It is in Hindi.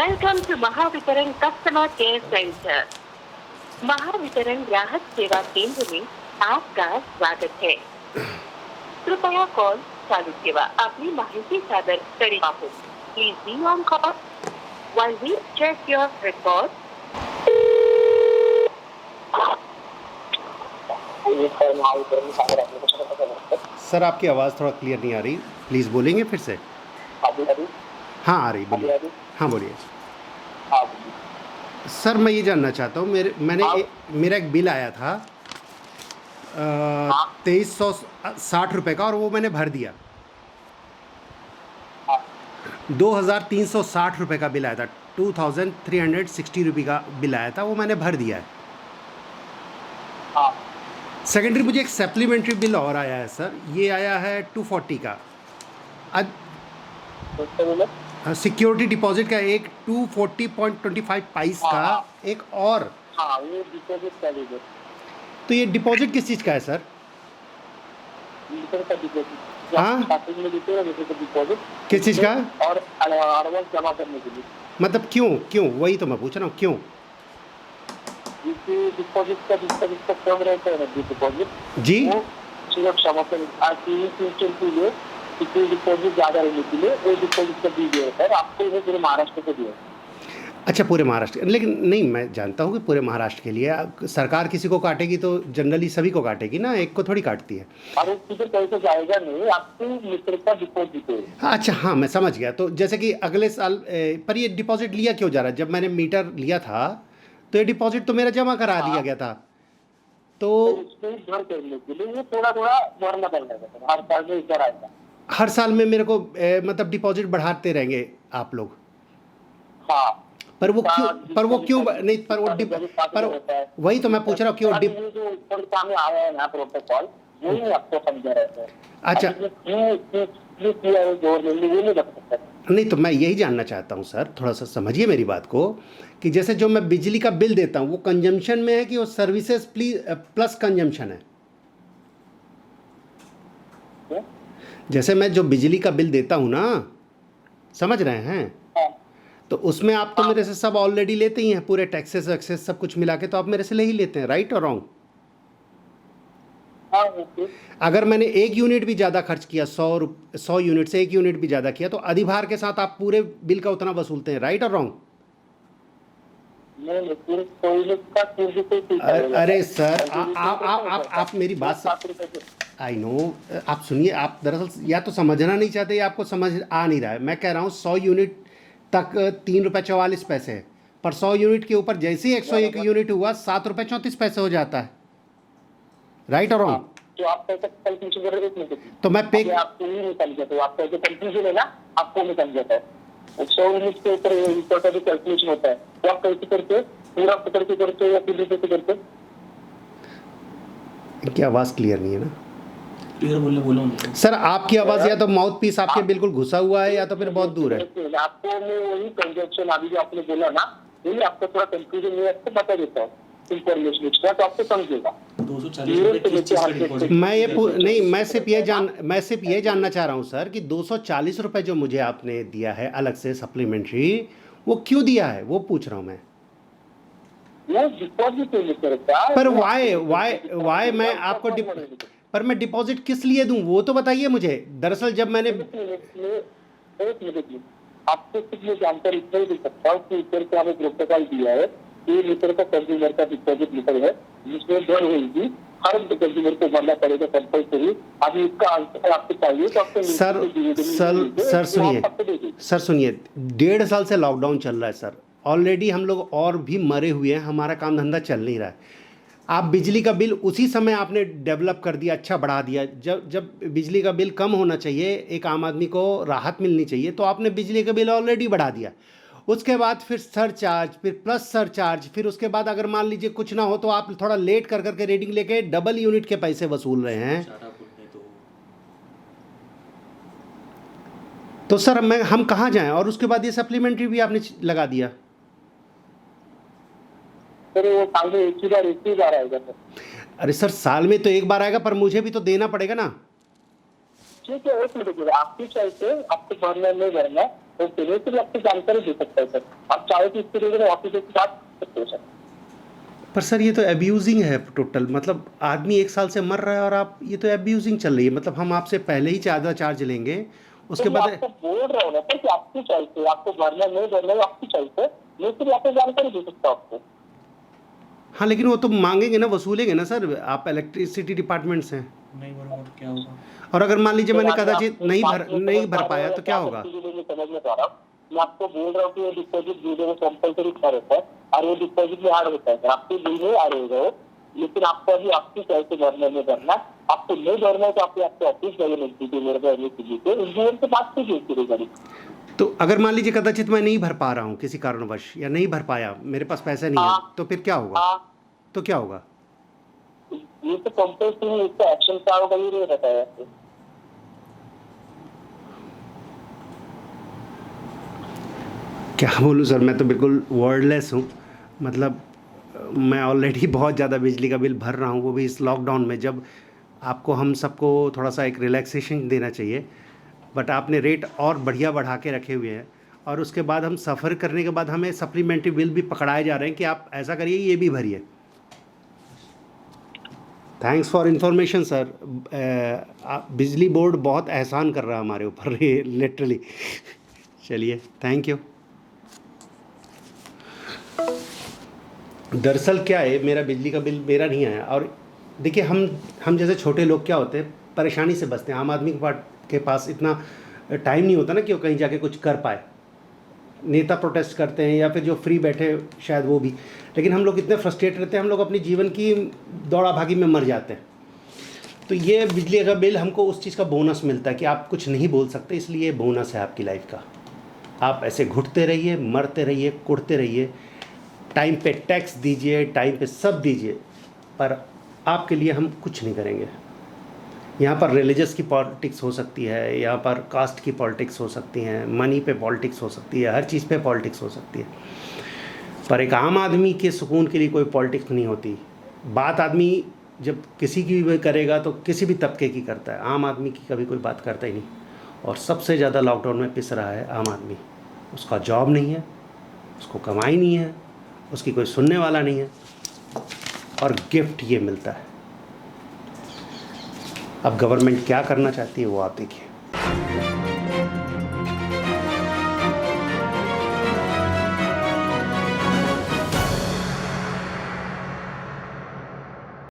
Welcome to Mahavitaran customer care centre. Mahavitaran ग्राहक सेवा केंद्र में आपका स्वागत है। कृपया कॉल चालू ठेवा, आपली माहिती सादर करीत आहोत। Please be on call while we check your record. Sir आपकी आवाज़ थोड़ा क्लियर नहीं आ रही, प्लीज़ बोलेंगे फिर से? हाँ आ रही, बोलिए। हाँ बोलिए। सर मैं ये जानना चाहता हूँ, मेरा एक बिल आया था 2360 रुपये का, और वो मैंने भर दिया। 2360 रुपये का बिल आया था, 2360 रुपये का बिल आया था, वो मैंने भर दिया है। सेकेंडरी मुझे एक सप्लीमेंट्री बिल और आया है सर, ये आया है 240 का। सिक्योरिटी डिपॉजिट का एक 240.25 पाइस का एक और। ये डिपॉजिट का लीजिए। तो ये डिपॉजिट किस चीज़ का है सर? लीटर का डिपॉजिट। हाँ? स्टार्टिंग में देते हैं लीटर का डिपॉजिट। किस चीज़ का? और एडवांस जमा करने के लिए। मतलब क्यों वही तो मैं पूछ रहा हूँ, क्यों? डिपॉजिट का जिसका कम रहता है ना डिपॉजिट जी, वो सुरक्षा मतलब आपकी फ्यूचर के लिए कितनी डिपॉजिट ज़्यादा रहने के लिए वो डिपॉजिट का दी गया है सर, आपको ये पूरे महाराष्ट्र को दिया। अच्छा पूरे महाराष्ट्र, लेकिन नहीं, मैं जानता हूँ कि पूरे महाराष्ट्र के लिए सरकार किसी को काटेगी तो जनरली सभी को काटेगी ना, एक को थोड़ी काटती है। और किसी पैसे जाएगा नहीं, आपकी मित्र का डिपॉजिट है। अच्छा हाँ मैं समझ गया। तो जैसे कि अगले साल पर ये डिपॉजिट लिया क्यों जा रहा है? जब मैंने मीटर लिया था तो ये डिपॉजिट तो मेरा जमा करा दिया गया था, तो उसमें घर करने के लिए ये थोड़ा थोड़ा भरना पड़ेगा सर, हर साल में इधर आएगा। हर साल में मेरे को मतलब डिपॉजिट बढ़ाते रहेंगे आप लोग? हाँ, पर वो क्यों नहीं, पर वही तो मैं पूछ रहा हूँ क्यों जो ऊपर सामने आया है ना प्रोटोकॉल, वही आपको समझा रहता है। अच्छा क्यों किया है गवर्नमेंट ने, वो नहीं बता सकता। नहीं, तो मैं यही जानना चाहता हूँ सर, थोड़ा सा समझिए मेरी बात को, कि जैसे जो मैं बिजली का बिल देता हूँ वो कंजम्पशन में है कि वो सर्विसेज प्लस कंजम्पशन है? जैसे मैं जो बिजली का बिल देता हूँ ना, समझ रहे हैं? तो उसमें आप तो मेरे से सब ऑलरेडी लेते ही हैं, पूरे टैक्सेस वैक्सेस सब कुछ मिला के तो आप मेरे से ले ही लेते हैं, राइट और रॉन्ग? अगर मैंने एक यूनिट भी ज़्यादा खर्च किया, 100 यूनिट से एक यूनिट भी ज़्यादा किया, तो अधिभार के साथ आप पूरे बिल का उतना वसूलते हैं, राइट और रॉन्ग? अरे सर आप मेरी बात, आई नो, आप सुनिए, आप दरअसल या तो समझना नहीं चाहते या आपको समझ आ नहीं रहा है। मैं कह रहा हूँ 100 यूनिट तक 3 रुपये 44 पैसे है, पर 100 यूनिट के ऊपर जैसे ही 101 यूनिट हुआ 7 रुपये 34 पैसे हो जाता है, राइट और रॉन्ग? तो आप पैसा कंफ्यूजन कर रहे हैं, तो मैं पे आपको ये निकल जाता है, आपका जो कंफ्यूजन है ना आपको निकल जाता है। 100 यूनिट के ऊपर टोटल कैलकुलेशन होता है, तो आप कैसे करते, पूरा पकड़ के करते या फिर कैसे करते? इनकी आवाज़ क्लियर नहीं है ना? क्लियर बोलो सर आपकी आवाज़ या तो माउथ पीस आपके बिल्कुल घुसा हुआ है या तो फिर बहुत दूर है। आपको मैं वही कंजप्शन अभी जो आपने बोला ना, वही आपको थोड़ा कंफ्यूजन है, आपको बता देता हूँ इंफॉर्मेशन एक्स्ट्रा, तो आपको समझेगा। 240 मैं सिर्फ ये जानना चाह रहा हूँ सर कि 240 रुपये जो मुझे आपने दिया है अलग से सप्लीमेंट्री, वो क्यों दिया है वो पूछ रहा हूँ मैं। पर वाई मैं आपको पर मैं डिपॉजिट किस लिए दूं वो तो बताइए मुझे। दरअसल जब मैंने आपको कुछ ये जानकारी इतना ही दे सकता हूँ कि ऊपर का हमें प्रोटोकॉल दिया है, ये लीटर का कंज्यूमर का डिपॉजिट लीटर है, जिसमें दर होगी हर कंज्यूमर को भरना पड़ेगा कंपल्सरी। अभी इसका आंसर आपको चाहिए तो आपको सर सुनिए 1.5 साल से लॉकडाउन चल रहा है सर, ऑलरेडी हम लोग और भी मरे हुए हैं, हमारा काम धंधा चल नहीं रहा है। आप बिजली का बिल उसी समय आपने डेवलप कर दिया, अच्छा बढ़ा दिया, जब बिजली का बिल कम होना चाहिए, एक आम आदमी को राहत मिलनी चाहिए, तो आपने बिजली का बिल ऑलरेडी बढ़ा दिया। उसके बाद फिर सरचार्ज, फिर प्लस सरचार्ज, फिर उसके बाद अगर मान लीजिए कुछ ना हो तो आप थोड़ा लेट कर करके रीडिंग लेके डबल यूनिट के पैसे वसूल रहे हैं। तो सर हम कहाँ जाएं? और उसके बाद ये सप्लीमेंट्री भी आपने लगा दिया। सर वो साल में एक ही बार आएगा सर। अरे सर साल में तो एक बार आएगा, पर मुझे भी तो देना पड़ेगा ना। ठीक है, एक मिनट, आपकी चॉइस है, आपको भरना नहीं भरना, ओके, मैं सिर्फ आपको जानकारी दे सकता है सर। आप चाहे तो इसके लिए ऑफिसर के साथ सकते हो सर। पर सर ये तो एब्यूजिंग है टोटल, मतलब आदमी 1 साल से मर रहा है और आप, ये तो एब्यूजिंग चल रही है। मतलब हम आपसे पहले ही ज़्यादा चार्ज लेंगे, उसके तो मैं बाद आपको बोल रहा हूँ ना सर कि आपकी चॉइस है, आपको भरना नहीं भरना है आपकी चॉइस है। मैं सिर्फ आपको जानकारी दे सकता हूँ आपको। हाँ, लेकिन वो तो मांगेंगे ना, वसूलेंगे ना सर, आप इलेक्ट्रिसिटी डिपार्टमेंट से। नहीं भरूंगा तो क्या होगा? और अगर मान लीजिए तो मैंने आप कदाचित मेरी नहीं बात नहीं समझ भर पा रहे पाया हो या तो क्या क्या होगा? कंफ्यूजन है, मैं समझ में पा रहा हूँ। मैं आपको बोल रहा हूँ कि ये डिपॉजिट बिल में कंपल्सरी क्या रहता है और ये डिपॉजिट में ऐड होता है सर। आपके बिल में ऐड हो गए, लेकिन आपको अभी आपकी चॉइस से भरना नहीं भरना। आपको नहीं भरना है तो आपके ऑफिस जाइए नजदीकी मेरे को इंजीनियर से बात कीजिए इसके रिगार्डिंग। तो अगर मान लीजिए कदाचित मैं नहीं भर पा रहा हूँ किसी कारणवश, या नहीं भर पाया, मेरे पास पैसे नहीं है, हाँ तो फिर क्या होगा? हाँ, तो क्या होगा? ये तो कंपल्सरी इसका एक्शन क्या होगा ये नहीं बताया आपको। क्या बोलूँ सर, मैं तो बिल्कुल वर्डलेस हूँ। मतलब मैं ऑलरेडी बहुत ज़्यादा बिजली का बिल भर रहा हूँ, वो भी इस लॉकडाउन में, जब आपको हम सबको थोड़ा सा एक रिलैक्सेशन देना चाहिए, बट आपने रेट और बढ़िया बढ़ा के रखे हुए हैं। और उसके बाद हम सफ़र करने के बाद हमें सप्लीमेंट्री बिल भी पकड़ाए जा रहे हैं कि आप ऐसा करिए, ये भी भरिए। Thanks for information sir. बिजली बोर्ड बहुत एहसान कर रहा है हमारे ऊपर, लिटरली। चलिए, थैंक यू। दरअसल क्या है, मेरा बिजली का बिल मेरा नहीं आया। और देखिए, हम जैसे छोटे लोग क्या होते हैं, परेशानी से बचते हैं। आम आदमी के पास इतना टाइम नहीं होता ना कि वो कहीं जाके कुछ कर पाए। नेता प्रोटेस्ट करते हैं या फिर जो फ्री बैठे शायद वो भी, लेकिन हम लोग इतने फ्रस्ट्रेट रहते हैं, हम लोग अपनी जीवन की दौड़ा भागी में मर जाते हैं। तो ये बिजली का बिल हमको उस चीज़ का बोनस मिलता है कि आप कुछ नहीं बोल सकते, इसलिए ये बोनस है आपकी लाइफ का। आप ऐसे घुटते रहिए, मरते रहिए, कुड़ते रहिए, टाइम पे टैक्स दीजिए, टाइम पे सब दीजिए, पर आपके लिए हम कुछ नहीं करेंगे। यहाँ पर रिलीजियस की पॉलिटिक्स हो सकती है, यहाँ पर कास्ट की पॉलिटिक्स हो सकती हैं, मनी पे पॉलिटिक्स हो सकती है, हर चीज़ पे पॉलिटिक्स हो सकती है, पर एक आम आदमी के सुकून के लिए कोई पॉलिटिक्स नहीं होती। बात आदमी जब किसी की भी करेगा तो किसी भी तबके की करता है, आम आदमी की कभी कोई बात करता ही नहीं। और सबसे ज़्यादा लॉकडाउन में पिस रहा है आम आदमी। उसका जॉब नहीं है, उसको कमाई नहीं है, उसकी कोई सुनने वाला नहीं है, और गिफ्ट ये मिलता है। अब गवर्नमेंट क्या करना चाहती है वो आप देखिए।